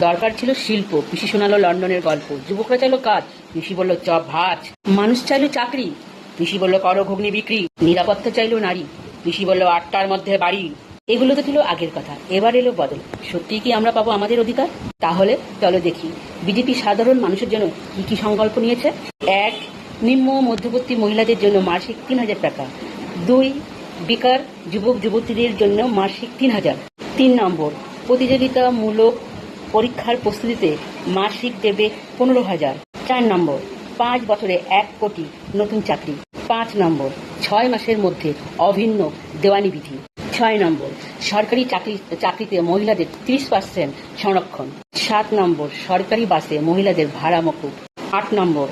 দরকার ছিল শিল্প, পিসি শোনালো লন্ডনের গল্প। যুবকরা চাইলো কাজ, পিসি বলল চপ ভাজ। মানুষ চাইলো চাকরি, পিসি বলল করো ঘুগনি বিক্রি। নিরাপত্তা চাইলো নারী, পিসি বলল 8টার মধ্যে বাড়ি। এগুলো তো ছিল আগের কথা, এবার এলো বদল। সত্যিই কি আমরা পাবো আমাদের অধিকার? তাহলে চলো দেখি বিজেপি সাধারণ মানুষের জন্য কি কি সংকল্প নিয়েছে। 1. নিম্ন মধ্যবর্তী মহিলাদের জন্য মাসিক 3000 টাকা। 2. বেকার যুবক যুবতীদের জন্য মাসিক 3000। 3 নম্বর, প্রতিযোগিতামূলক পরীক্ষার প্রস্তুতিতে মাসিক দেবে 15,000। 4 নম্বর, 5 বছরে 1 কোটি নতুন চাকরি। 5 নম্বর, 6 মাসের মধ্যে অভিন্ন দেওয়ানি বিধি। 6 নম্বর, সরকারি চাকরিতে মহিলাদের 30% সংরক্ষণ। 7 নম্বর, সরকারি বাসে মহিলাদের ভাড়া মকুব। 8 নম্বর,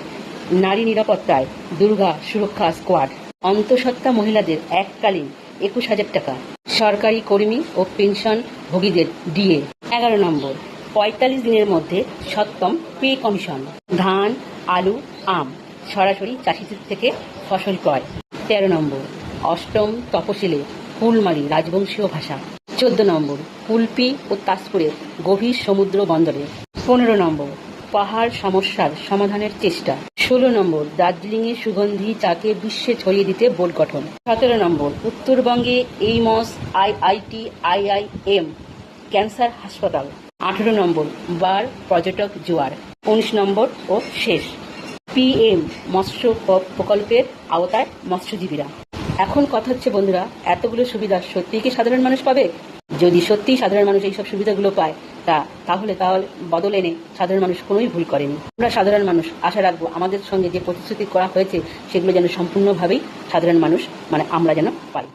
নারী নিরাপত্তায় দুর্গা সুরক্ষা স্কোয়াড। অন্তঃসত্ত্বা মহিলাদের এককালীন 21,000 টাকা। সরকারি কর্মী ও পেনশন ভোগীদের ডিএ। 11 নম্বর, 45 দিনের মধ্যে সপ্তম পে কমিশন। ধান, আলু, আম সরাসরি চাষিদের থেকে ফসল ক্রয়। 13 নম্বর, অষ্টম তপশিলে ফুলমারি রাজবংশীয় ভাষা। 14 নম্বর, কুলপি ও তাজপুরের গভীর সমুদ্র বন্দরে। 15 নম্বর, পাহাড় সমস্যার সমাধানের চেষ্টা। 16 নম্বর, দার্জিলিংয়ে সুগন্ধি চাকে বিশ্বে ছড়িয়ে দিতে বোর্ড গঠন। 17 নম্বর, উত্তরবঙ্গে এইমস, আইআইটি, আইআইএম, ক্যান্সার হাসপাতাল। 18 নম্বর, বার পর্যটক জোয়ার। 19 নম্বর ও শেষ, পিএম মৎস্য প্রকল্পের আওতায় মৎস্যজীবীরা। এখন কথা হচ্ছে বন্ধুরা, এতগুলো সুবিধা সত্যিই কি সাধারণ মানুষ পাবে? যদি সত্যিই সাধারণ মানুষ এইসব সুবিধাগুলো পায় তাহলে বদল এনে সাধারণ মানুষ কোনোই ভুল করেনি। আমরা সাধারণ মানুষ আশা রাখবো আমাদের সঙ্গে যে প্রতিশ্রুতি করা হয়েছে সেগুলো যেন সম্পূর্ণভাবেই সাধারণ মানুষ আমরা যেন পাই।